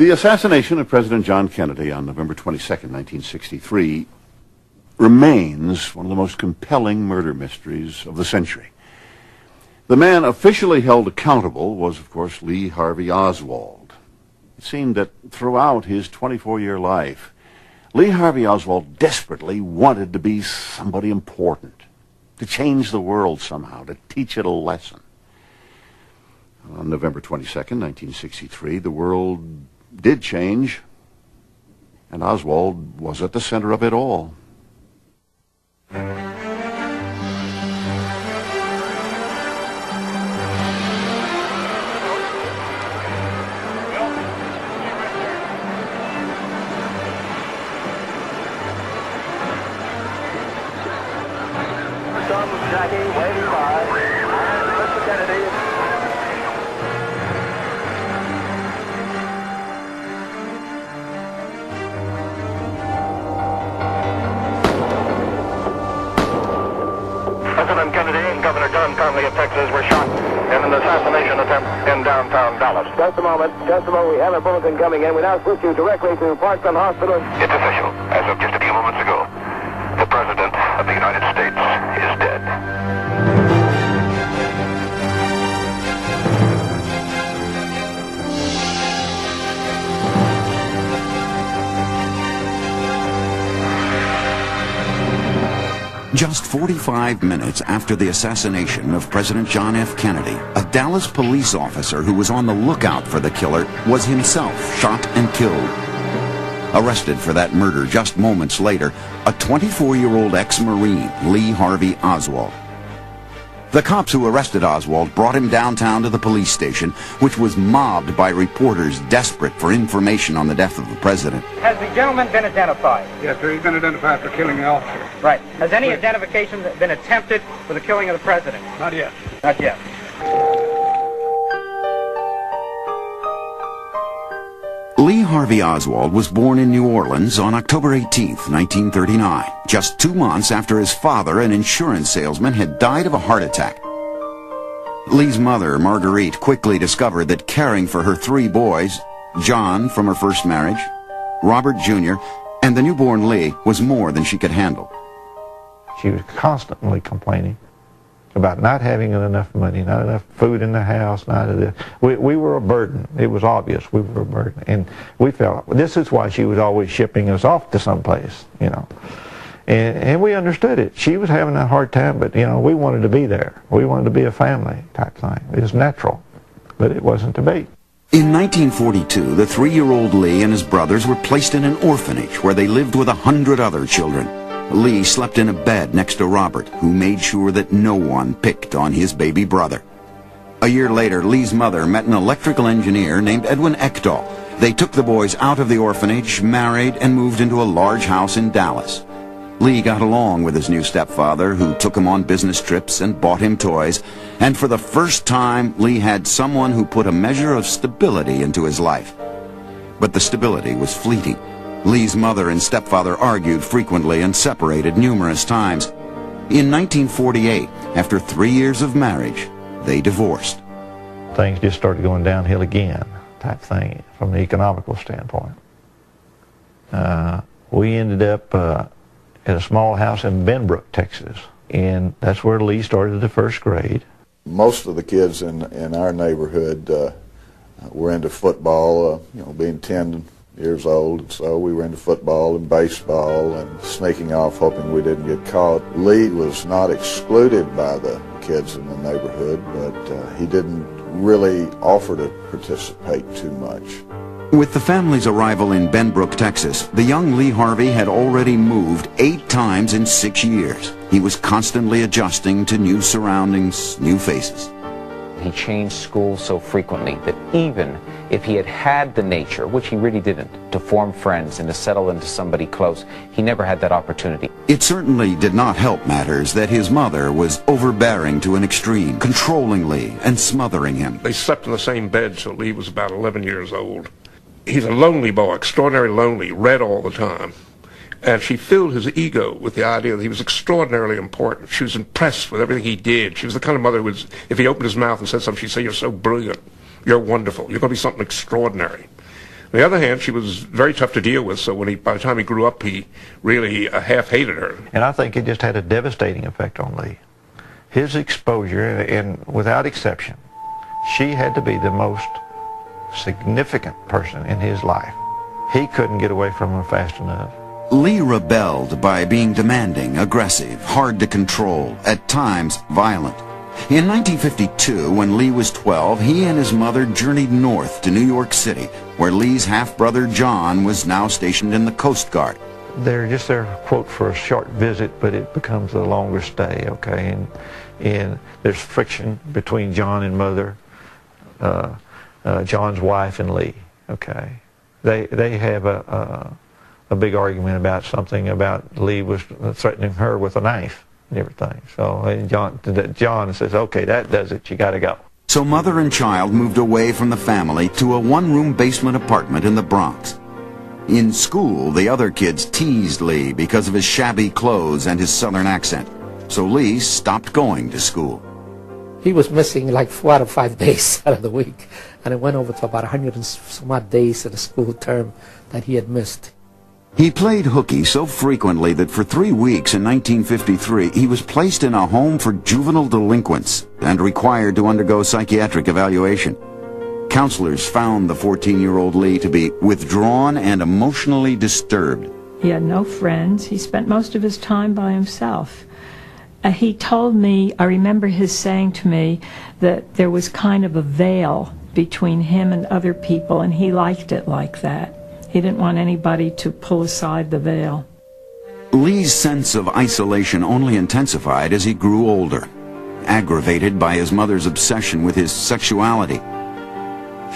The assassination of President John Kennedy on November 22nd, 1963, remains one of the most compelling murder mysteries of the century. The man officially held accountable was, of course, Lee Harvey Oswald. It seemed that throughout his 24-year life, Lee Harvey Oswald desperately wanted to be somebody important, to change the world somehow, to teach it a lesson. On November 22nd, 1963, the world did change, and Oswald was at the center of it all. Jackie waving by, and Mr. Kennedy. President Kennedy and Governor John Conley of Texas were shot in an assassination attempt in downtown Dallas. Just a moment. We have a bulletin coming in. We now switch you directly to Parkland Hospital. It's official. As of just a few moments ago, the President of the United States is dead. Just 45 minutes after the assassination of President John F. Kennedy, a Dallas police officer who was on the lookout for the killer was himself shot and killed. Arrested for that murder just moments later, a 24-year-old ex-Marine, Lee Harvey Oswald. The cops who arrested Oswald brought him downtown to the police station, which was mobbed by reporters desperate for information on the death of the president. Has the gentleman been identified? Yes, sir. He's been identified for killing the officer. Right. Has any identification been attempted for the killing of the president? Not yet. Not yet. Lee Harvey Oswald was born in New Orleans on October 18th, 1939, just 2 months after his father, an insurance salesman, had died of a heart attack. Lee's mother, Marguerite, quickly discovered that caring for her 3 boys, John from her first marriage, Robert Jr., and the newborn Lee, was more than she could handle. She was constantly complaining about not having enough money, not enough food in the house, we were a burden. It was obvious we were a burden. And we felt, this is why she was always shipping us off to someplace, you know. And we understood it. She was having a hard time, but, you know, we wanted to be there. We wanted to be a family type thing. It was natural, but it wasn't to be. In 1942, the 3-year-old Lee and his brothers were placed in an orphanage where they lived with 100 other children. Lee slept in a bed next to Robert, who made sure that no one picked on his baby brother. A year later, Lee's mother met an electrical engineer named Edwin Ekdahl. They took the boys out of the orphanage, married, and moved into a large house in Dallas. Lee got along with his new stepfather, who took him on business trips and bought him toys. And for the first time, Lee had someone who put a measure of stability into his life. But the stability was fleeting. Lee's mother and stepfather argued frequently and separated numerous times. In 1948, after 3 years of marriage, they divorced. Things just started going downhill again, type thing, from the economical standpoint. We ended up at a small house in Benbrook, Texas, and that's where Lee started the first grade. Most of the kids in our neighborhood were into football, being 10 years old, and so we were into football and baseball and sneaking off hoping we didn't get caught. Lee was not excluded by the kids in the neighborhood, but he didn't really offer to participate too much. With the family's arrival in Benbrook, Texas, the young Lee Harvey had already moved 8 times in 6 years. He was constantly adjusting to new surroundings, new faces. He changed schools so frequently that even if he had had the nature, which he really didn't, to form friends and to settle into somebody close, he never had that opportunity. It certainly did not help matters that his mother was overbearing to an extreme, controlling Lee and smothering him. They slept in the same bed till Lee was about 11 years old. He's a lonely boy, extraordinarily lonely, read all the time. And she filled his ego with the idea that he was extraordinarily important. She was impressed with everything he did. She was the kind of mother who was, if he opened his mouth and said something, she'd say, "You're so brilliant. You're wonderful. You're going to be something extraordinary." On the other hand, she was very tough to deal with, so by the time he grew up, he really half hated her. And I think it just had a devastating effect on Lee. His exposure, and without exception, she had to be the most significant person in his life. He couldn't get away from her fast enough. Lee rebelled by being demanding, aggressive, hard to control, at times violent. In 1952, when Lee was 12, he and his mother journeyed north to New York City, where Lee's half-brother John was now stationed in the Coast Guard. They're just there, quote, for a short visit, but it becomes a longer stay, okay? And there's friction between John and mother, John's wife and Lee, okay? They have a big argument about something about Lee was threatening her with a knife and everything. So John says, okay, that does it, you got to go. So mother and child moved away from the family to a one-room basement apartment in the Bronx. In school, the other kids teased Lee because of his shabby clothes and his southern accent. So Lee stopped going to school. He was missing like 4 out of 5 days out of the week, and it went over to about 100 and some odd days of the school term that he had missed. He played hooky so frequently that for 3 weeks in 1953, he was placed in a home for juvenile delinquents and required to undergo psychiatric evaluation. Counselors found the 14-year-old Lee to be withdrawn and emotionally disturbed. He had no friends. He spent most of his time by himself. He told me, I remember his saying to me, that there was kind of a veil between him and other people, and he liked it like that. He didn't want anybody to pull aside the veil. Lee's sense of isolation only intensified as he grew older, aggravated by his mother's obsession with his sexuality.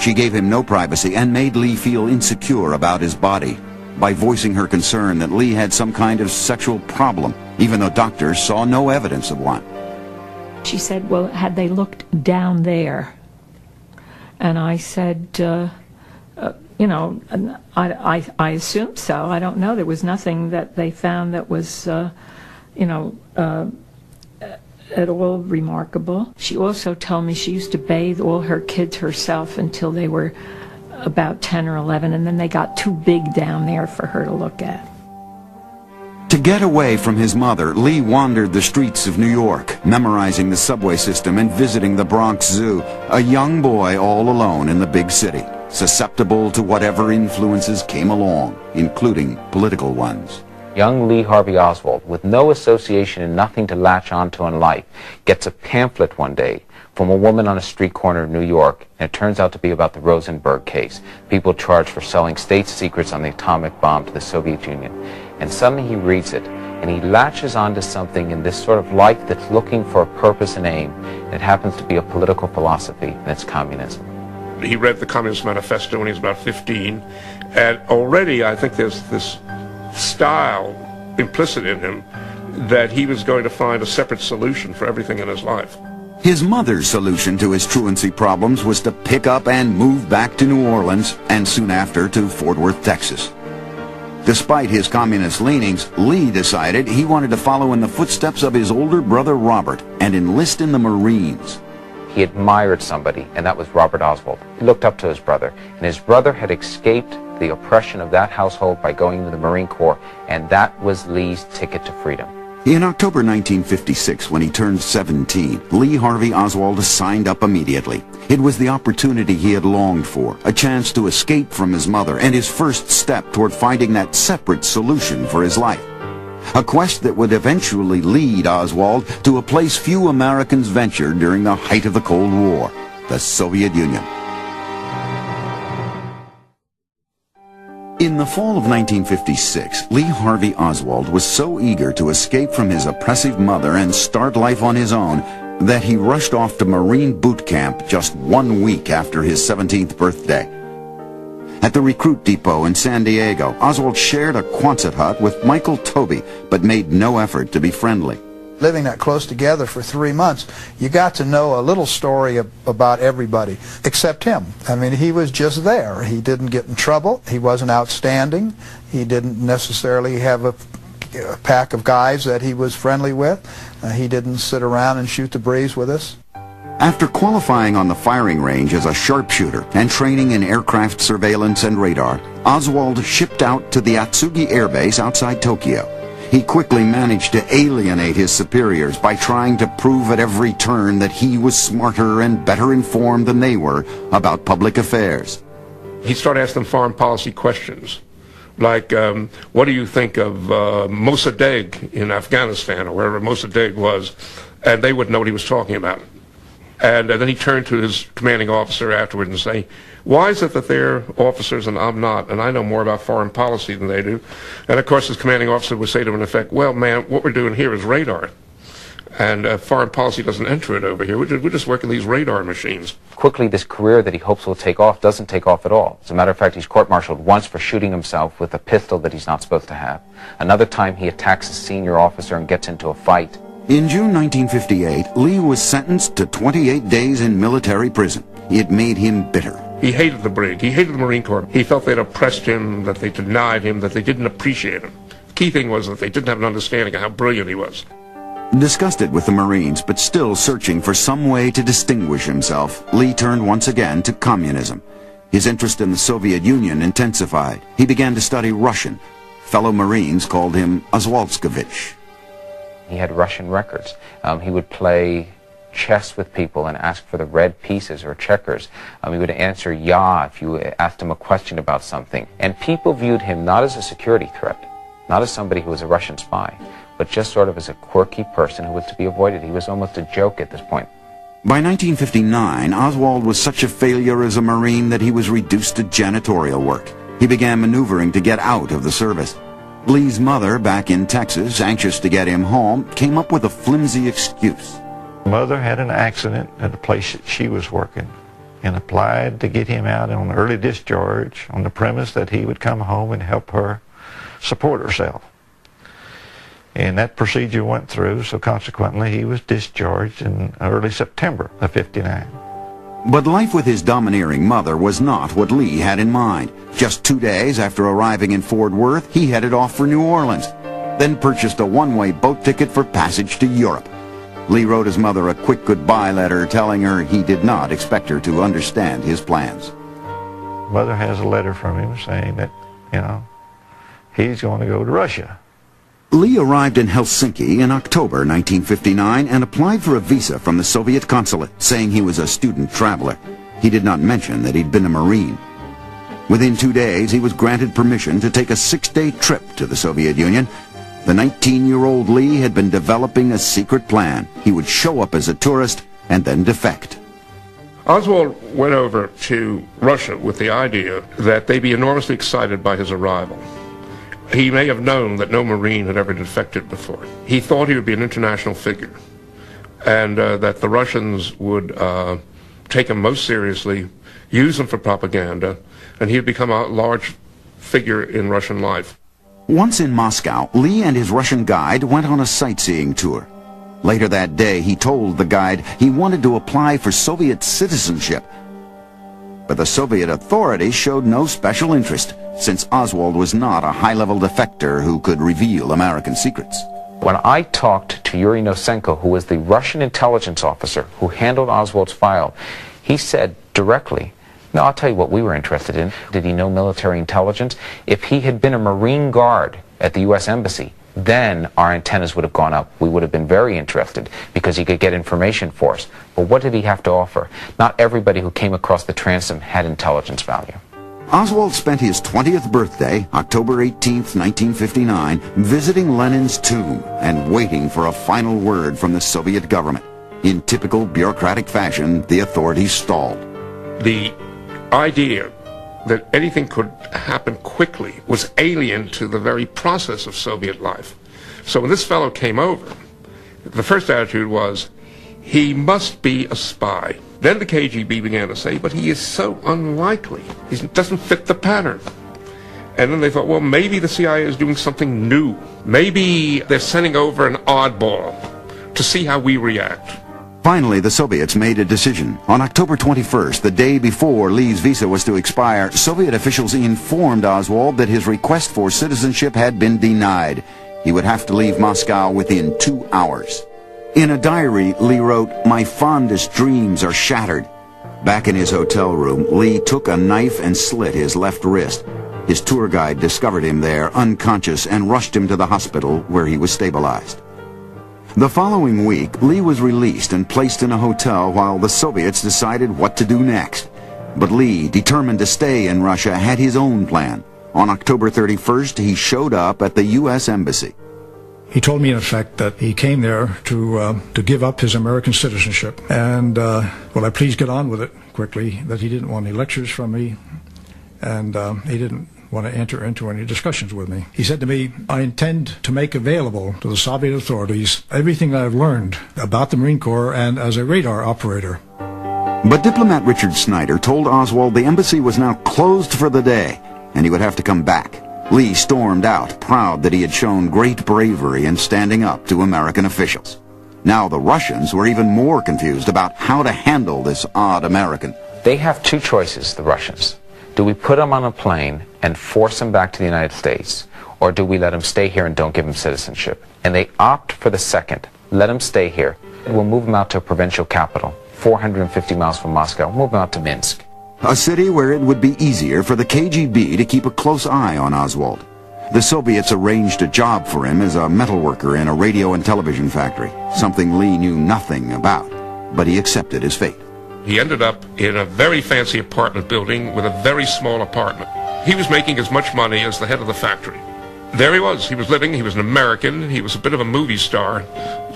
She gave him no privacy and made Lee feel insecure about his body by voicing her concern that Lee had some kind of sexual problem, even though doctors saw no evidence of one. She said, well, had they looked down there? And I said, you know, I assume so. I don't know. There was nothing that they found that was, you know, at all remarkable. She also told me she used to bathe all her kids herself until they were about 10 or 11, and then they got too big down there for her to look at. To get away from his mother, Lee wandered the streets of New York, memorizing the subway system and visiting the Bronx Zoo, a young boy all alone in the big city, susceptible to whatever influences came along, including political ones. Young Lee Harvey Oswald, with no association and nothing to latch onto in life, gets a pamphlet one day from a woman on a street corner of New York, and it turns out to be about the Rosenberg case, people charged for selling state secrets on the atomic bomb to the Soviet Union. And suddenly he reads it, and he latches onto something in this sort of life that's looking for a purpose and aim, and it happens to be a political philosophy, and it's communism. He read the Communist Manifesto when he was about 15, and already I think there's this style implicit in him that he was going to find a separate solution for everything in his life. His mother's solution to his truancy problems was to pick up and move back to New Orleans, and soon after to Fort Worth, Texas. Despite his communist leanings, Lee decided he wanted to follow in the footsteps of his older brother Robert and enlist in the Marines. He admired somebody, and that was Robert Oswald. He looked up to his brother, and his brother had escaped the oppression of that household by going to the Marine Corps, and that was Lee's ticket to freedom. In October 1956, when he turned 17, Lee Harvey Oswald signed up immediately. It was the opportunity he had longed for, a chance to escape from his mother, and his first step toward finding that separate solution for his life. A quest that would eventually lead Oswald to a place few Americans ventured during the height of the Cold War, the Soviet Union. In the fall of 1956, Lee Harvey Oswald was so eager to escape from his oppressive mother and start life on his own that he rushed off to Marine boot camp just 1 week after his 17th birthday. At the recruit depot in San Diego, Oswald shared a Quonset hut with Michael Toby, but made no effort to be friendly. Living that close together for 3 months, you got to know a little story about everybody, except him. I mean, he was just there. He didn't get in trouble. He wasn't outstanding. He didn't necessarily have a pack of guys that he was friendly with. He didn't sit around and shoot the breeze with us. After qualifying on the firing range as a sharpshooter and training in aircraft surveillance and radar, Oswald shipped out to the Atsugi Air Base outside Tokyo. He quickly managed to alienate his superiors by trying to prove at every turn that he was smarter and better informed than they were about public affairs. He started asking them foreign policy questions, like, what do you think of Mossadegh in Afghanistan, or wherever Mossadegh was, and they wouldn't know what he was talking about. And then he turned to his commanding officer afterward and say, why is it that they're officers and I'm not, and I know more about foreign policy than they do? And of course his commanding officer would say to him in effect, well, man, what we're doing here is radar. And foreign policy doesn't enter it over here. We're just working these radar machines. Quickly, this career that he hopes will take off doesn't take off at all. As a matter of fact, he's court-martialed once for shooting himself with a pistol that he's not supposed to have. Another time he attacks a senior officer and gets into a fight. In June 1958, Lee was sentenced to 28 days in military prison. It made him bitter. He hated the brig. He hated the Marine Corps. He felt they'd oppressed him, that they denied him, that they didn't appreciate him. The key thing was that they didn't have an understanding of how brilliant he was. Disgusted with the Marines, but still searching for some way to distinguish himself, Lee turned once again to communism. His interest in the Soviet Union intensified. He began to study Russian. Fellow Marines called him Oswaldskovich. He had Russian records. He would play chess with people and ask for the red pieces or checkers. He would answer "ya" if you asked him a question about something. And people viewed him not as a security threat, not as somebody who was a Russian spy, but just sort of as a quirky person who was to be avoided. He was almost a joke at this point. By 1959, Oswald was such a failure as a Marine that he was reduced to janitorial work. He began maneuvering to get out of the service. Lee's mother, back in Texas, anxious to get him home, came up with a flimsy excuse. Mother had an accident at the place that she was working and applied to get him out on early discharge on the premise that he would come home and help her support herself. And that procedure went through, so consequently he was discharged in early September of '59. But life with his domineering mother was not what Lee had in mind. Just 2 days after arriving in Fort Worth, he headed off for New Orleans, then purchased a one-way boat ticket for passage to Europe. Lee wrote his mother a quick goodbye letter telling her he did not expect her to understand his plans. Mother has a letter from him saying that, he's going to go to Russia. Lee arrived in Helsinki in October 1959 and applied for a visa from the Soviet consulate, saying he was a student traveler. He did not mention that he'd been a Marine. Within 2 days, he was granted permission to take a 6-day trip to the Soviet Union. The 19-year-old Lee had been developing a secret plan. He would show up as a tourist and then defect. Oswald went over to Russia with the idea that they'd be enormously excited by his arrival. He may have known that no Marine had ever defected before. He thought he would be an international figure, and that the Russians would take him most seriously, use him for propaganda, and he had become a large figure in Russian life. Once in Moscow, Lee and his Russian guide went on a sightseeing tour. Later that day, he told the guide he wanted to apply for Soviet citizenship. But the Soviet authorities showed no special interest, since Oswald was not a high-level defector who could reveal American secrets. When I talked to Yuri Nosenko, who was the Russian intelligence officer who handled Oswald's file, he said directly, no, I'll tell you what we were interested in. Did he know military intelligence? If he had been a Marine guard at the U.S. Embassy, then our antennas would have gone up. We would have been very interested because he could get information for us. But what did he have to offer? Not everybody who came across the transom had intelligence value. Oswald spent his 20th birthday, October 18, 1959, visiting Lenin's tomb and waiting for a final word from the Soviet government. In typical bureaucratic fashion, the authorities stalled. The idea that anything could happen quickly was alien to the very process of Soviet life. So when this fellow came over, the first attitude was, he must be a spy. Then the KGB began to say, but he is so unlikely. He doesn't fit the pattern. And then they thought, well, maybe the CIA is doing something new. Maybe they're sending over an oddball to see how we react. Finally, the Soviets made a decision. On October 21st, the day before Lee's visa was to expire, Soviet officials informed Oswald that his request for citizenship had been denied. He would have to leave Moscow within 2 hours. In a diary, Lee wrote, "My fondest dreams are shattered." Back in his hotel room, Lee took a knife and slit his left wrist. His tour guide discovered him there, unconscious, and rushed him to the hospital where he was stabilized. The following week, Lee was released and placed in a hotel while the Soviets decided what to do next. But Lee, determined to stay in Russia, had his own plan. On October 31st, he showed up at the U.S. Embassy. He told me, in effect, that he came there to give up his American citizenship. And, will I please get on with it quickly, that he didn't want any lectures from me, and he didn't want to enter into any discussions with me. He said to me, "I intend to make available to the Soviet authorities everything that I've learned about the Marine Corps and as a radar operator." But diplomat Richard Snyder told Oswald the embassy was now closed for the day, and he would have to come back. Lee stormed out, proud that he had shown great bravery in standing up to American officials. Now the Russians were even more confused about how to handle this odd American. They have two choices, the Russians. Do we put him on a plane and force him back to the United States, or do we let him stay here and don't give him citizenship? And they opt for the second. Let him stay here. We'll move him out to a provincial capital, 450 miles from Moscow. Move him out to Minsk. A city where it would be easier for the KGB to keep a close eye on Oswald. The Soviets arranged a job for him as a metalworker in a radio and television factory, something Lee knew nothing about, but he accepted his fate. He ended up in a very fancy apartment building with a very small apartment. He was making as much money as the head of the factory. There he was living, he was an American, he was a bit of a movie star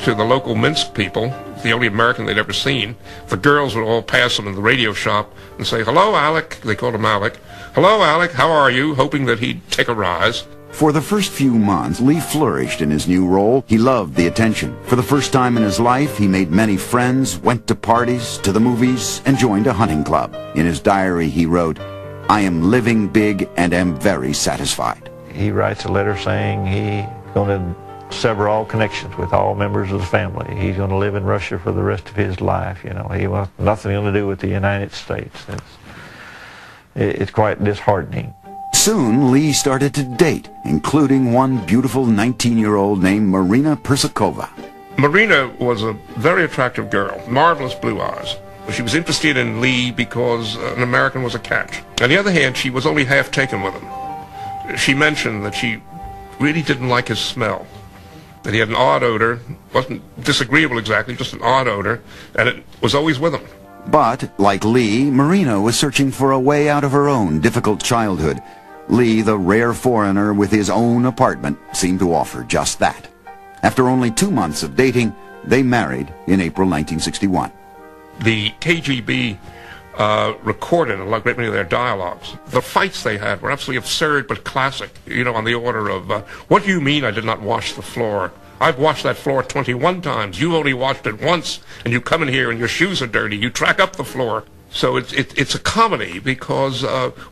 to the local Minsk people, the only American they'd ever seen. The girls would all pass him in the radio shop and say, "Hello, Alec," they called him Alec. "Hello, Alec, how are you?" hoping that he'd take a rise. For the first few months, Lee flourished in his new role. He loved the attention. For the first time in his life, he made many friends, went to parties, to the movies, and joined a hunting club. In his diary, he wrote, "I am living big and am very satisfied." He writes a letter saying he's going to sever all connections with all members of the family. He's going to live in Russia for the rest of his life. You know, he wants nothing to do with the United States. It's quite disheartening. Soon, Lee started to date, including one beautiful 19-year-old named Marina Persakova. Marina was a very attractive girl, marvelous blue eyes. She was interested in Lee because an American was a catch. On the other hand, she was only half taken with him. She mentioned that she really didn't like his smell, that he had an odd odor, wasn't disagreeable exactly, just an odd odor, and it was always with him. But, like Lee, Marina was searching for a way out of her own difficult childhood. Lee, the rare foreigner with his own apartment, seemed to offer just that. After only 2 months of dating, they married in April 1961. The KGB recorded a great many of their dialogues. The fights they had were absolutely absurd but classic, you know, on the order of, "What do you mean I did not wash the floor? I've washed that floor 21 times. You only washed it once, and you come in here and your shoes are dirty. You track up the floor." So it's a comedy because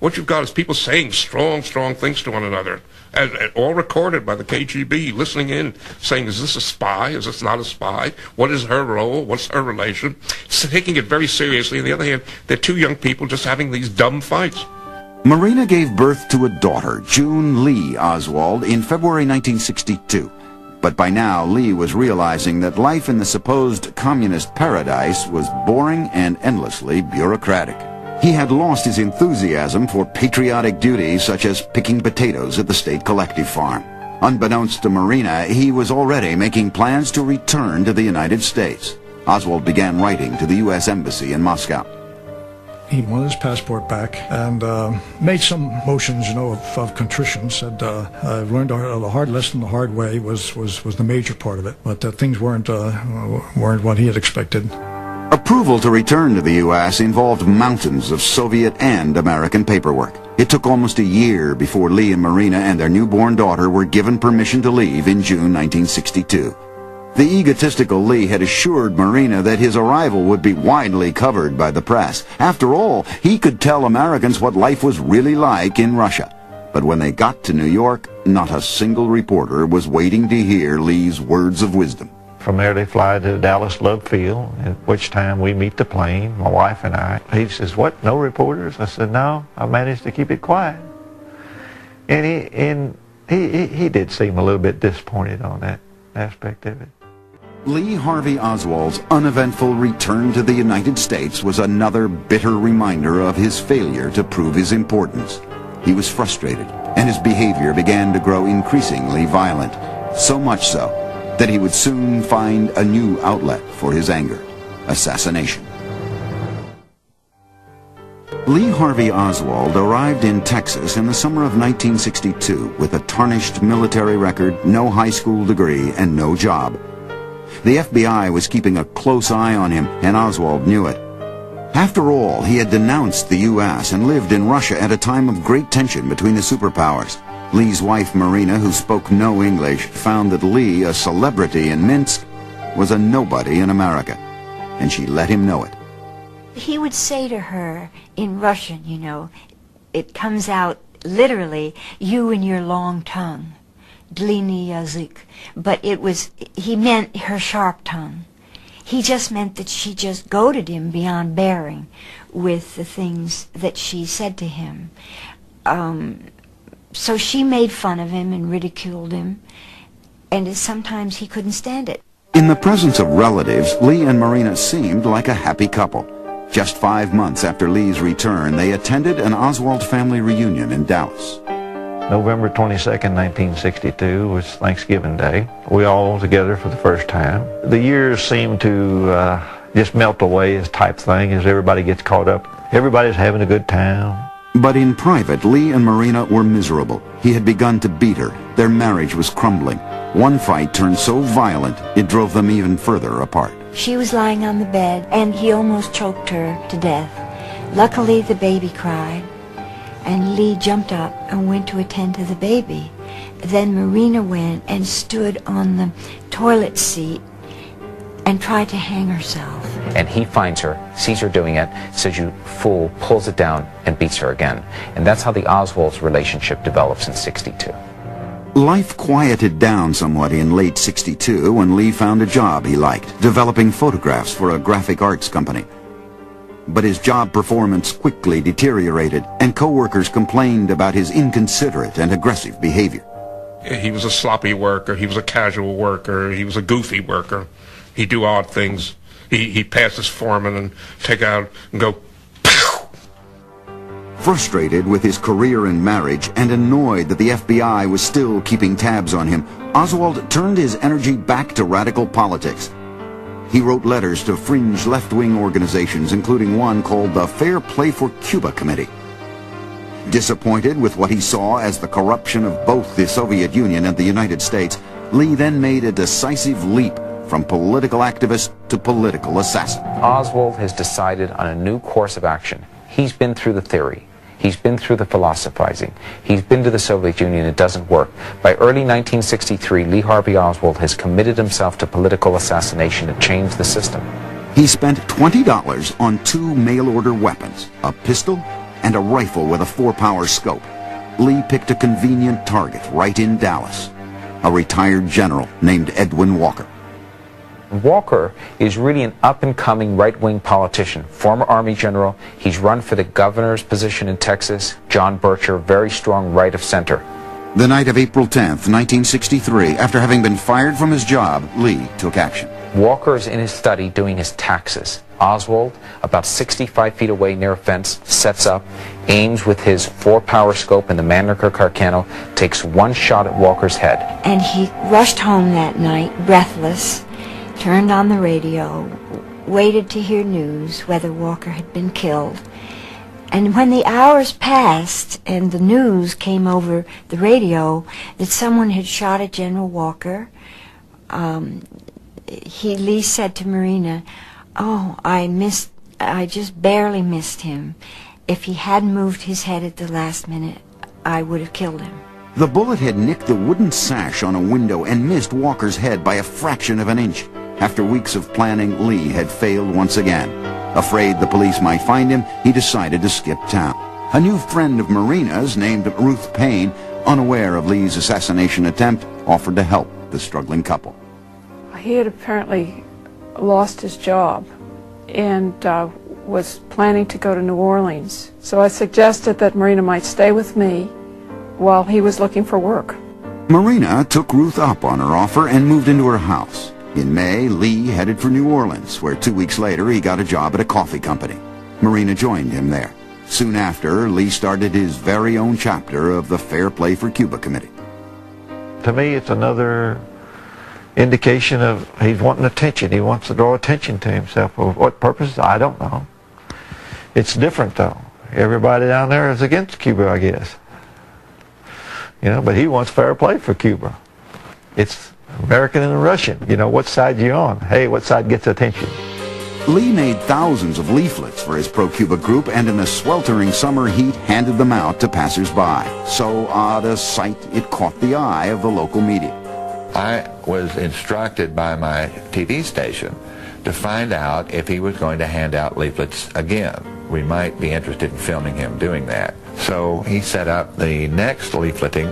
what you've got is people saying strong things to one another, and all recorded by the KGB, listening in, saying, "Is this a spy? Is this not a spy? What is her role? What's her relation?" So taking it very seriously. On the other hand, they're two young people just having these dumb fights. Marina gave birth to a daughter, June Lee Oswald, in February 1962. But by now, Lee was realizing that life in the supposed communist paradise was boring and endlessly bureaucratic. He had lost his enthusiasm for patriotic duties such as picking potatoes at the state collective farm. Unbeknownst to Marina, he was already making plans to return to the United States. Oswald began writing to the U.S. Embassy in Moscow. He wanted his passport back and made some motions, you know, of contrition. Said, "I've learned a hard lesson the hard way," was the major part of it. But things weren't what he had expected. Approval to return to the U.S. involved mountains of Soviet and American paperwork. It took almost a year before Lee and Marina and their newborn daughter were given permission to leave in June 1962. The egotistical Lee had assured Marina that his arrival would be widely covered by the press. After all, he could tell Americans what life was really like in Russia. But when they got to New York, not a single reporter was waiting to hear Lee's words of wisdom. From there they fly to Dallas Love Field, at which time we meet the plane, my wife and I. He says, "What, no reporters?" I said, "No, I managed to keep it quiet." And he did seem a little bit disappointed on that aspect of it. Lee Harvey Oswald's uneventful return to the United States was another bitter reminder of his failure to prove his importance. He was frustrated, and his behavior began to grow increasingly violent, so much so that he would soon find a new outlet for his anger: assassination. Lee Harvey Oswald arrived in Texas in the summer of 1962 with a tarnished military record, no high school degree, and no job. The FBI was keeping a close eye on him, and Oswald knew it. After all, he had denounced the U.S. and lived in Russia at a time of great tension between the superpowers. Lee's wife, Marina, who spoke no English, found that Lee, a celebrity in Minsk, was a nobody in America, and she let him know it. He would say to her in Russian, you know, it comes out literally, you and your long tongue, длинный язык, but he meant her sharp tongue. He just meant that she just goaded him beyond bearing with the things that she said to him. So she made fun of him and ridiculed him, and sometimes he couldn't stand it. In the presence of relatives, Lee and Marina seemed like a happy couple. Just 5 months after Lee's return, they attended an Oswald family reunion in Dallas. November 22nd, 1962 was Thanksgiving Day. We all together for the first time. The years seem to just melt away as type thing as everybody gets caught up. Everybody's having a good time. But in private, Lee and Marina were miserable. He had begun to beat her. Their marriage was crumbling. One fight turned so violent, it drove them even further apart. She was lying on the bed, and he almost choked her to death. Luckily, the baby cried, and Lee jumped up and went to attend to the baby. Then Marina went and stood on the toilet seat and tried to hang herself. And he finds her, sees her doing it, says, "You fool," pulls it down and beats her again. And that's how the Oswald's relationship develops in '62. Life quieted down somewhat in late '62 when Lee found a job he liked, developing photographs for a graphic arts company. But his job performance quickly deteriorated, and co-workers complained about his inconsiderate and aggressive behavior. He was a sloppy worker, he was a casual worker, he was a goofy worker. He'd do odd things. He'd pass his foreman and take out and go, pow! Frustrated with his career and marriage, and annoyed that the FBI was still keeping tabs on him, Oswald turned his energy back to radical politics. He wrote letters to fringe left-wing organizations, including one called the Fair Play for Cuba Committee. Disappointed with what he saw as the corruption of both the Soviet Union and the United States, Lee then made a decisive leap from political activist to political assassin. Oswald has decided on a new course of action. He's been through the theory. He's been through the philosophizing. He's been to the Soviet Union. It doesn't work. By early 1963, Lee Harvey Oswald has committed himself to political assassination to change the system. He spent $20 on 2 mail-order weapons, a pistol and a rifle with a 4-power scope. Lee picked a convenient target right in Dallas, a retired general named Edwin Walker. Walker is really an up-and-coming right-wing politician, former Army general. He's run for the governor's position in Texas. John Bircher, very strong right of center. The night of April 10th, 1963, after having been fired from his job, Lee took action. Walker is in his study doing his taxes. Oswald, about 65 feet away near a fence, sets up, aims with his 4-power scope and the Mannlicher Carcano, takes one shot at Walker's head. And he rushed home that night, breathless, turned on the radio, waited to hear news whether Walker had been killed. And when the hours passed and the news came over the radio that someone had shot at General Walker, Lee said to Marina, "Oh, I just barely missed him. If he hadn't moved his head at the last minute, I would have killed him." The bullet had nicked the wooden sash on a window and missed Walker's head by a fraction of an inch. After weeks of planning, Lee had failed once again. Afraid the police might find him, he decided to skip town. A new friend of Marina's, named Ruth Payne, unaware of Lee's assassination attempt, offered to help the struggling couple. He had apparently lost his job and was planning to go to New Orleans. So I suggested that Marina might stay with me while he was looking for work. Marina took Ruth up on her offer and moved into her house. In May, Lee headed for New Orleans, where 2 weeks later he got a job at a coffee company. Marina joined him there. Soon after, Lee started his very own chapter of the Fair Play for Cuba Committee. To me, it's another indication of he's wanting attention. He wants to draw attention to himself. For what purpose? I don't know. It's different, though. Everybody down there is against Cuba, I guess. You know, but he wants fair play for Cuba. It's American and Russian. You know, what side you on? Hey, what side gets attention? Lee made thousands of leaflets for his pro-Cuba group, and in the sweltering summer heat handed them out to passers-by. So odd a sight, it caught the eye of the local media. I was instructed by my TV station to find out if he was going to hand out leaflets again. We might be interested in filming him doing that. So he set up the next leafleting,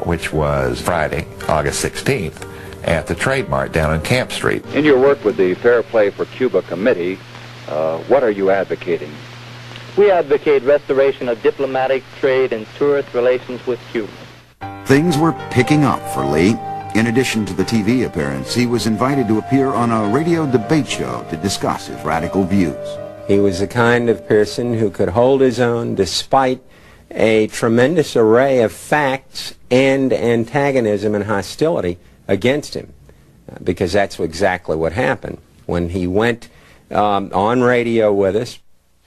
which was Friday, August 16th, at the Trade Mart down on Camp Street. In your work with the Fair Play for Cuba Committee, what are you advocating? We advocate restoration of diplomatic, trade, and tourist relations with Cuba. Things were picking up for Lee. In addition to the TV appearance, he was invited to appear on a radio debate show to discuss his radical views. He was the kind of person who could hold his own despite a tremendous array of facts and antagonism and hostility against him, because that's exactly what happened when he went on radio with us.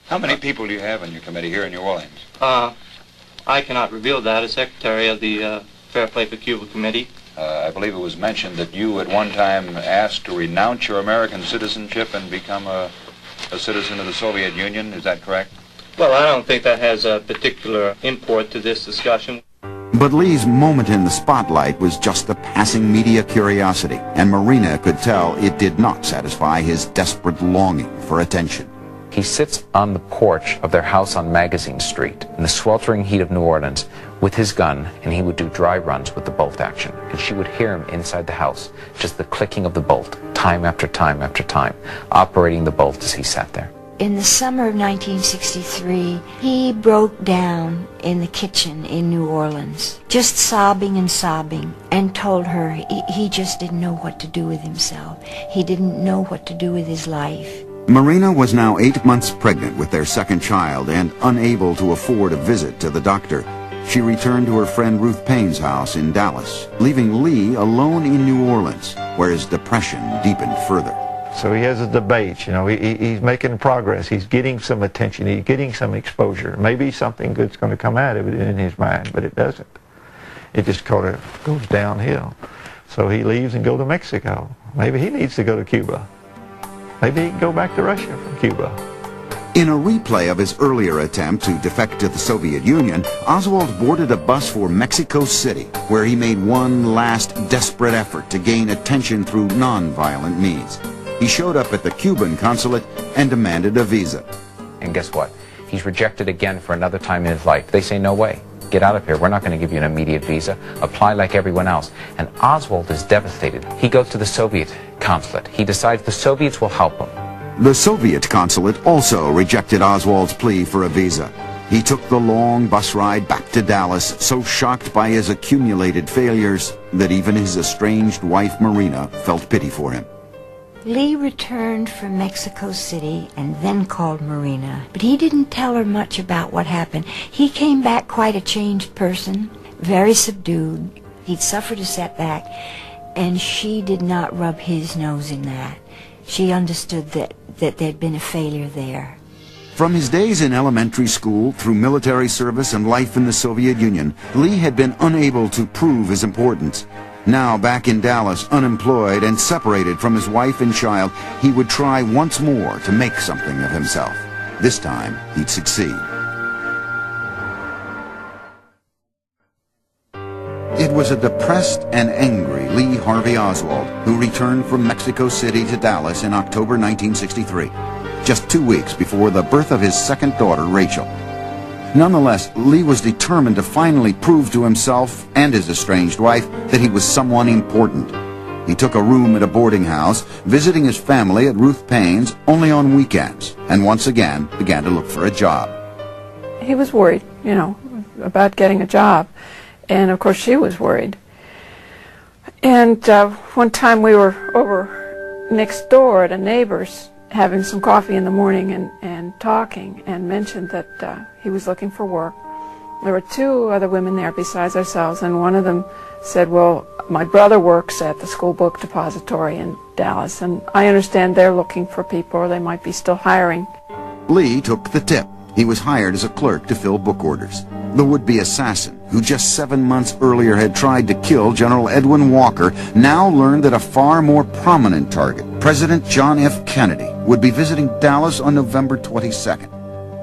How many people do you have in your committee here in New Orleans? I cannot reveal that as secretary of the Fair Play for Cuba Committee. I believe it was mentioned that you at one time asked to renounce your American citizenship and become a citizen of the Soviet Union. Is that correct? Well, I don't think that has a particular import to this discussion. But Lee's moment in the spotlight was just a passing media curiosity, and Marina could tell it did not satisfy his desperate longing for attention. He sits on the porch of their house on Magazine Street in the sweltering heat of New Orleans with his gun, and he would do dry runs with the bolt action. And she would hear him inside the house, just the clicking of the bolt, time after time after time, operating the bolt as he sat there. In the summer of 1963, he broke down in the kitchen in New Orleans, just sobbing and sobbing, and told her he just didn't know what to do with himself. He didn't know what to do with his life. Marina was now 8 months pregnant with their second child and unable to afford a visit to the doctor. She returned to her friend Ruth Payne's house in Dallas, leaving Lee alone in New Orleans, where his depression deepened further. So he has a debate, you know, he's making progress, he's getting some attention, he's getting some exposure. Maybe something good's going to come out of it in his mind, but it doesn't. It just kind of goes downhill. So he leaves and goes to Mexico. Maybe he needs to go to Cuba. Maybe he can go back to Russia from Cuba. In a replay of his earlier attempt to defect to the Soviet Union, Oswald boarded a bus for Mexico City, where he made one last desperate effort to gain attention through non-violent means. He showed up at the Cuban consulate and demanded a visa. And guess what? He's rejected again for another time in his life. They say, no way. Get out of here. We're not going to give you an immediate visa. Apply like everyone else. And Oswald is devastated. He goes to the Soviet consulate. He decides the Soviets will help him. The Soviet consulate also rejected Oswald's plea for a visa. He took the long bus ride back to Dallas, so shocked by his accumulated failures that even his estranged wife Marina felt pity for him. Lee returned from Mexico City and then called Marina, but he didn't tell her much about what happened. He came back quite a changed person, very subdued. He'd suffered a setback, and she did not rub his nose in that. She understood that there'd been a failure there. From his days in elementary school through military service and life in the Soviet Union, Lee had been unable to prove his importance. Now, back in Dallas, unemployed and separated from his wife and child, he would try once more to make something of himself. This time, he'd succeed. It was a depressed and angry Lee Harvey Oswald who returned from Mexico City to Dallas in October 1963, just 2 weeks before the birth of his second daughter, Rachel. Nonetheless, Lee was determined to finally prove to himself and his estranged wife that he was someone important. He took a room at a boarding house, visiting his family at Ruth Payne's only on weekends, and once again began to look for a job. He was worried, you know, about getting a job, and of course she was worried. And one time we were over next door at a neighbor's having some coffee in the morning and talking, and mentioned that he was looking for work. There were two other women there besides ourselves, and one of them said, well, my brother works at the school book depository in Dallas, and I understand they're looking for people, or they might be still hiring. Lee took the tip. He was hired as a clerk to fill book orders. The would-be assassin, who just 7 months earlier had tried to kill General Edwin Walker, now learned that a far more prominent target, President John F. Kennedy, would be visiting Dallas on November 22nd.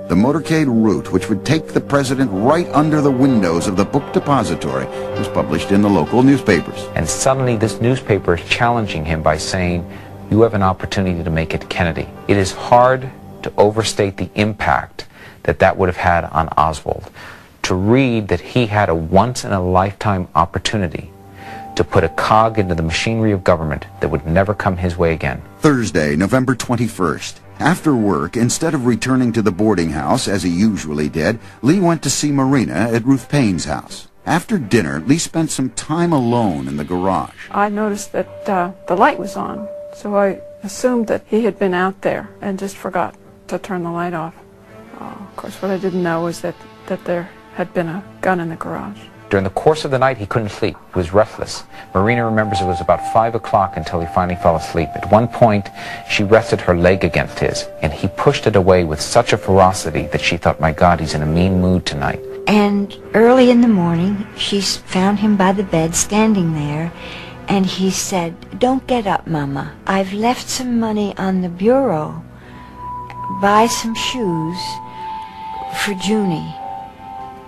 The motorcade route, which would take the president right under the windows of the book depository, was published in the local newspapers. And suddenly this newspaper is challenging him by saying, you have an opportunity to make it Kennedy. It is hard to overstate the impact that would have had on Oswald. To read that he had a once-in-a-lifetime opportunity to put a cog into the machinery of government that would never come his way again. Thursday, November 21st. After work, instead of returning to the boarding house, as he usually did, Lee went to see Marina at Ruth Payne's house. After dinner, Lee spent some time alone in the garage. I noticed that the light was on, so I assumed that he had been out there and just forgot to turn the light off. Of course, what I didn't know was that there had been a gun in the garage. During the course of the night, he couldn't sleep. He was restless. Marina remembers it was about 5 o'clock until he finally fell asleep. At one point, she rested her leg against his, and he pushed it away with such a ferocity that she thought, my God, he's in a mean mood tonight. And early in the morning, she found him by the bed standing there, and he said, don't get up, Mama. I've left some money on the bureau. Buy some shoes for Junie.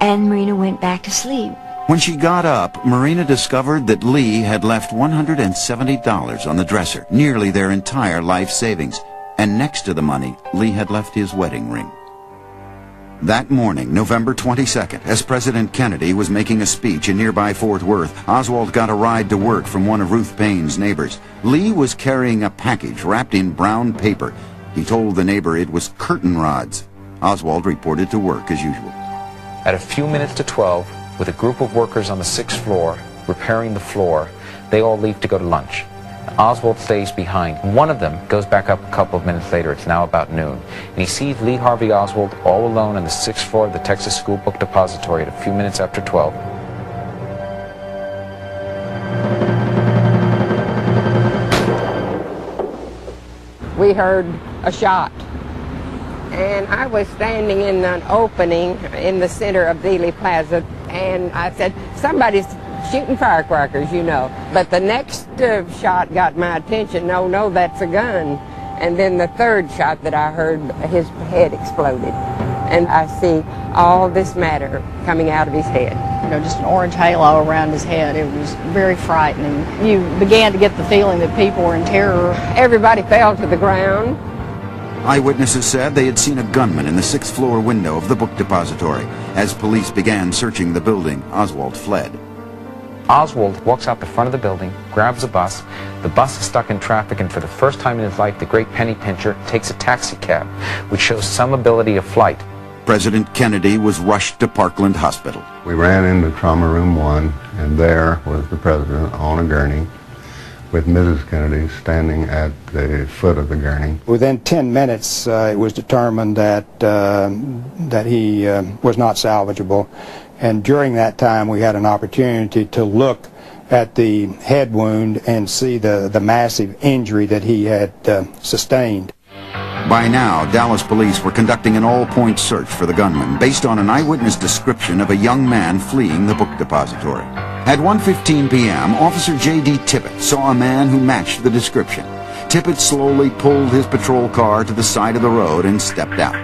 And Marina went back to sleep. When she got up, Marina discovered that Lee had left $170 on the dresser, nearly their entire life savings. And next to the money, Lee had left his wedding ring. That morning, November 22nd, as President Kennedy was making a speech in nearby Fort Worth, Oswald got a ride to work from one of Ruth Payne's neighbors. Lee was carrying a package wrapped in brown paper. He told the neighbor it was curtain rods. Oswald reported to work as usual. At a few minutes to 12, with a group of workers on the 6th floor repairing the floor, they all leave to go to lunch. Oswald stays behind. One of them goes back up a couple of minutes later. It's now about noon. And he sees Lee Harvey Oswald all alone on the 6th floor of the Texas School Book Depository at a few minutes after 12. We heard a shot, and I was standing in an opening in the center of Dealey Plaza, and I said, somebody's shooting firecrackers, you know. But the next shot got my attention. No, that's a gun. And then the third shot that I heard, his head exploded. And I see all this matter coming out of his head. You know, just an orange halo around his head. It was very frightening. You began to get the feeling that people were in terror. Everybody fell to the ground. Eyewitnesses said they had seen a gunman in the 6th floor window of the book depository. As police began searching the building, Oswald fled. Oswald walks out the front of the building, grabs a bus. The bus is stuck in traffic, and for the first time in his life, the great penny pincher takes a taxi cab, which shows some ability of flight. President Kennedy was rushed to Parkland Hospital. We ran into Trauma Room 1, and there was the president on a gurney with Mrs. Kennedy standing at the foot of the gurney. Within 10 minutes, it was determined that he was not salvageable. And during that time, we had an opportunity to look at the head wound and see the massive injury that he had sustained. By now, Dallas police were conducting an all-point search for the gunman based on an eyewitness description of a young man fleeing the book depository. At 1:15 p.m., Officer J.D. Tippett saw a man who matched the description. Tippett slowly pulled his patrol car to the side of the road and stepped out.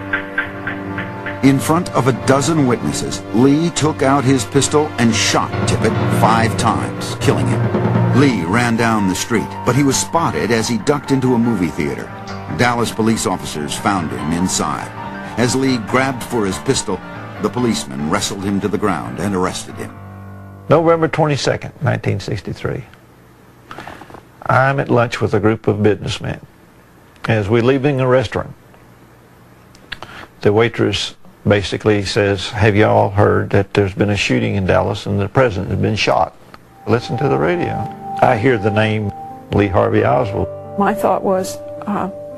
In front of a dozen witnesses, Lee took out his pistol and shot Tippett 5 times, killing him. Lee ran down the street, but he was spotted as he ducked into a movie theater. Dallas police officers found him inside. As Lee grabbed for his pistol, the policeman wrestled him to the ground and arrested him. November 22nd, 1963. I'm at lunch with a group of businessmen. As we're leaving a restaurant, the waitress basically says, have you all heard that there's been a shooting in Dallas and the president has been shot? Listen to the radio. I hear the name Lee Harvey Oswald. My thought was,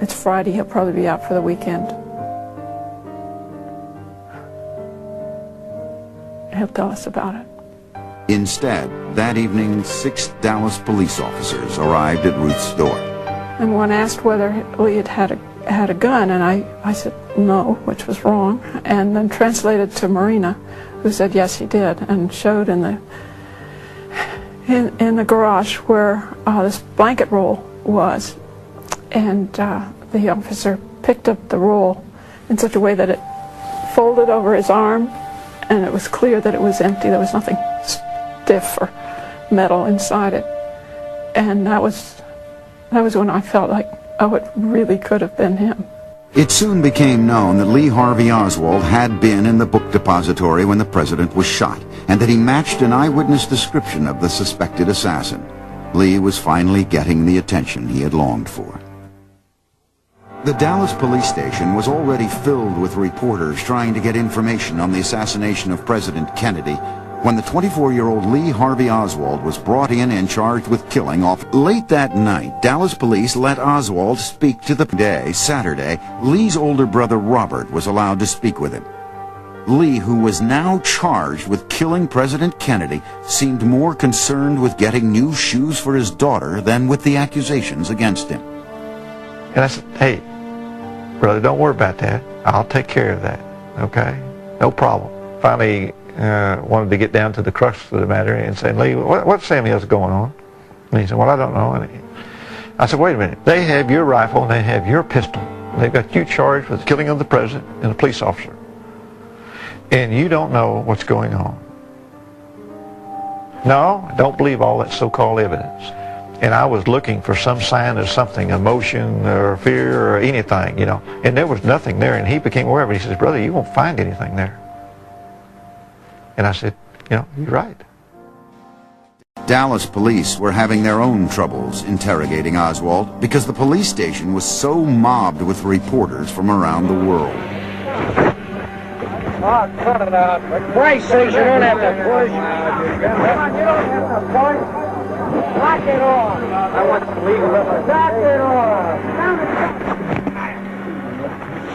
it's Friday, he'll probably be out for the weekend. He'll tell us about it. Instead, that evening, 6 Dallas police officers arrived at Ruth's door. And one asked whether Lee had a gun, and I said no, which was wrong, and then translated to Marina, who said yes, he did, and showed in the garage where this blanket roll was. And the officer picked up the roll in such a way that it folded over his arm, and it was clear that it was empty. There was nothing stiff or metal inside it. And that was when I felt like, oh, it really could have been him. It soon became known that Lee Harvey Oswald had been in the book depository when the president was shot, and that he matched an eyewitness description of the suspected assassin. Lee was finally getting the attention he had longed for. The Dallas police station was already filled with reporters trying to get information on the assassination of President Kennedy when the 24-year-old Lee Harvey Oswald was brought in and charged with killing off. Late that night, Dallas police let Oswald speak to the day. Saturday, Lee's older brother Robert was allowed to speak with him. Lee, who was now charged with killing President Kennedy, seemed more concerned with getting new shoes for his daughter than with the accusations against him. And I said, hey, brother, don't worry about that. I'll take care of that, okay? No problem. Finally, wanted to get down to the crux of the matter and say, Lee, what's Sammy else going on? And he said, well, I don't know. And I said, wait a minute. They have your rifle and they have your pistol. They've got you charged with the killing of the president and a police officer. And you don't know what's going on. No, I don't believe all that so-called evidence. And I was looking for some sign of something, emotion or fear or anything, you know. And there was nothing there. And he became aware of it. He says, brother, you won't find anything there. And I said, you know, you're right. Dallas police were having their own troubles interrogating Oswald because the police station was so mobbed with reporters from around the world. Oh, cut it out. For Christ's sake, you don't have to push. Come on, you don't have to push. Lock it off. I want some legal evidence. Lock it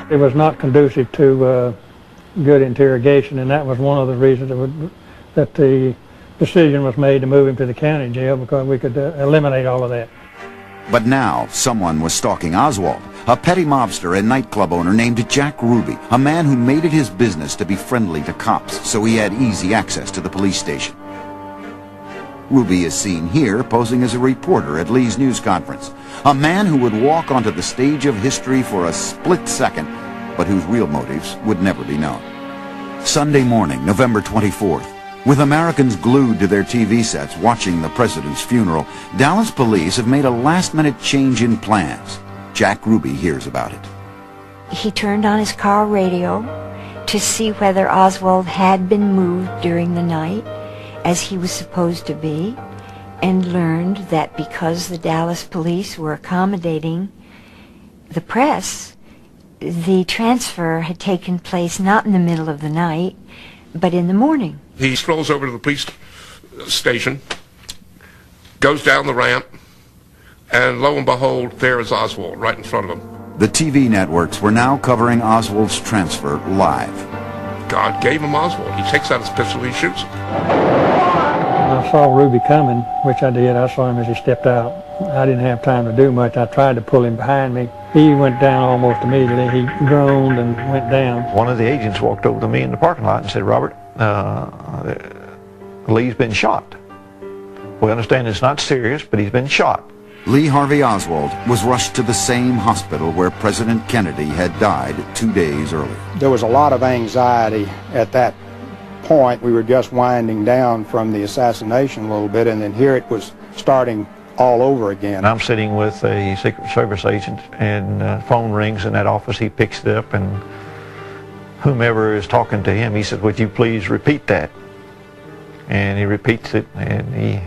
off. It was not conducive to good interrogation, and that was one of the reasons that the decision was made to move him to the county jail, because we could eliminate all of that. But now someone was stalking Oswald, a petty mobster and nightclub owner named Jack Ruby, a man who made it his business to be friendly to cops, so he had easy access to the police station. Ruby is seen here posing as a reporter at Lee's news conference, a man who would walk onto the stage of history for a split second, but whose real motives would never be known. Sunday morning, November 24th, with Americans glued to their TV sets watching the president's funeral, Dallas police have made a last-minute change in plans. Jack Ruby hears about it. He turned on his car radio to see whether Oswald had been moved during the night, as he was supposed to be, and learned that because the Dallas police were accommodating the press, the transfer had taken place not in the middle of the night, but in the morning. He strolls over to the police station, goes down the ramp, and lo and behold, there is Oswald right in front of him. The TV networks were now covering Oswald's transfer live. God gave him Oswald. He takes out his pistol, he shoots him. I saw Ruby coming, which I did. I saw him as he stepped out. I didn't have time to do much. I tried to pull him behind me. He went down almost immediately. He groaned and went down. One of the agents walked over to me in the parking lot and said, Robert, Lee's been shot. We understand it's not serious, but he's been shot. Lee Harvey Oswald was rushed to the same hospital where President Kennedy had died 2 days earlier. There was a lot of anxiety at that point. We were just winding down from the assassination a little bit, and then here it was starting all over again. I'm sitting with a Secret Service agent, and phone rings in that office. He picks it up, and whomever is talking to him, he said, would you please repeat that? And he repeats it, and he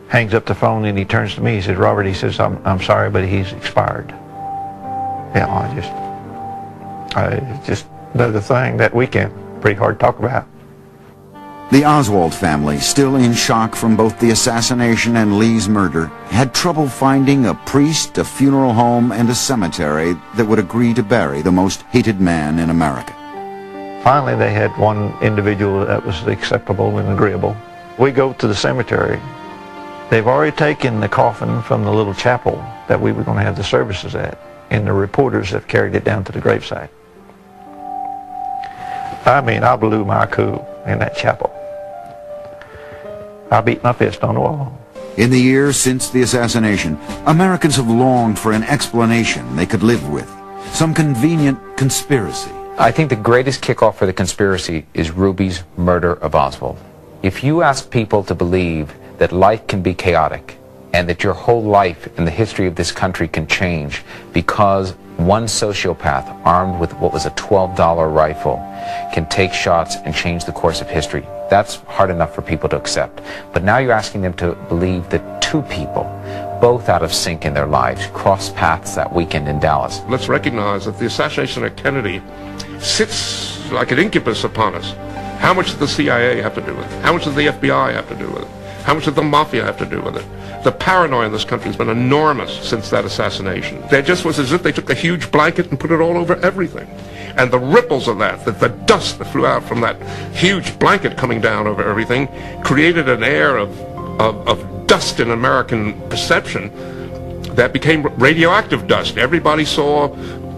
hangs up the phone, and he turns to me. He says, Robert, he says, I'm sorry, but he's expired. Yeah, it's just another thing that weekend. Pretty hard to talk about. The Oswald family, still in shock from both the assassination and Lee's murder, had trouble finding a priest, a funeral home, and a cemetery that would agree to bury the most hated man in America. Finally, they had one individual that was acceptable and agreeable. We go to the cemetery. They've already taken the coffin from the little chapel that we were going to have the services at, and the reporters have carried it down to the gravesite. I mean, I blew my cool in that chapel. I beat my fist on the wall. In the years since the assassination, Americans have longed for an explanation they could live with, some convenient conspiracy. I think the greatest kickoff for the conspiracy is Ruby's murder of Oswald. If you ask people to believe that life can be chaotic and that your whole life and the history of this country can change because one sociopath armed with what was a $12 rifle can take shots and change the course of history, that's hard enough for people to accept. But now you're asking them to believe that two people, both out of sync in their lives, crossed paths that weekend in Dallas. Let's recognize that the assassination of Kennedy sits like an incubus upon us. How much does the CIA have to do with it? How much does the FBI have to do with it? How much does the mafia have to do with it? The paranoia in this country has been enormous since that assassination. It just was as if they took a huge blanket and put it all over everything. And the ripples of that, the dust that flew out from that huge blanket coming down over everything, created an air of dust in American perception that became radioactive dust. Everybody saw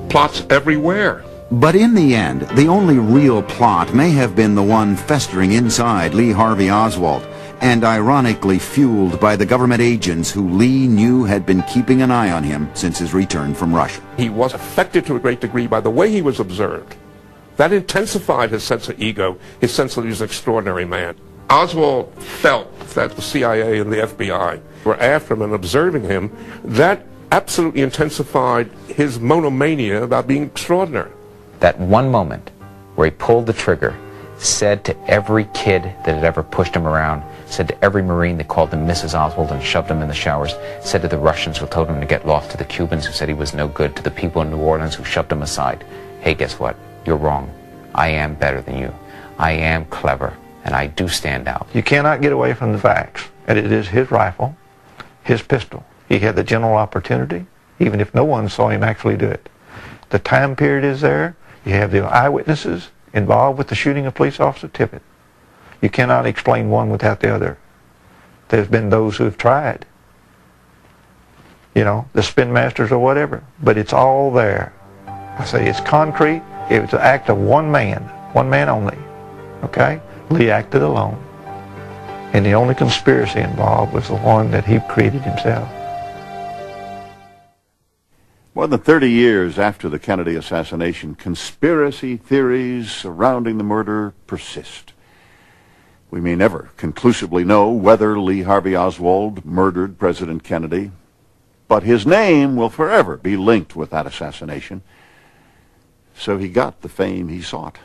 plots everywhere. But in the end, the only real plot may have been the one festering inside Lee Harvey Oswald, and ironically fueled by the government agents who Lee knew had been keeping an eye on him since his return from Russia. He was affected to a great degree by the way he was observed. That intensified his sense of ego, his sense that he was an extraordinary man. Oswald felt that the CIA and the FBI were after him and observing him. That absolutely intensified his monomania about being extraordinary. That one moment where he pulled the trigger, said to every kid that had ever pushed him around, said to every Marine that called him Mrs. Oswald and shoved him in the showers, said to the Russians who told him to get lost, to the Cubans who said he was no good, to the people in New Orleans who shoved him aside. Hey, guess what? You're wrong. I am better than you. I am clever, and I do stand out. You cannot get away from the facts. And it is his rifle, his pistol. He had the general opportunity, even if no one saw him actually do it. The time period is there. You have the eyewitnesses involved with the shooting of police officer Tippit. You cannot explain one without the other. There's been those who have tried, you know, the spin masters or whatever, but it's all there. I say it's concrete. It was an act of one man only, okay? Lee acted alone, and the only conspiracy involved was the one that he created himself. More than 30 years after the Kennedy assassination, conspiracy theories surrounding the murder persist. We may never conclusively know whether Lee Harvey Oswald murdered President Kennedy, but his name will forever be linked with that assassination. So he got the fame he sought.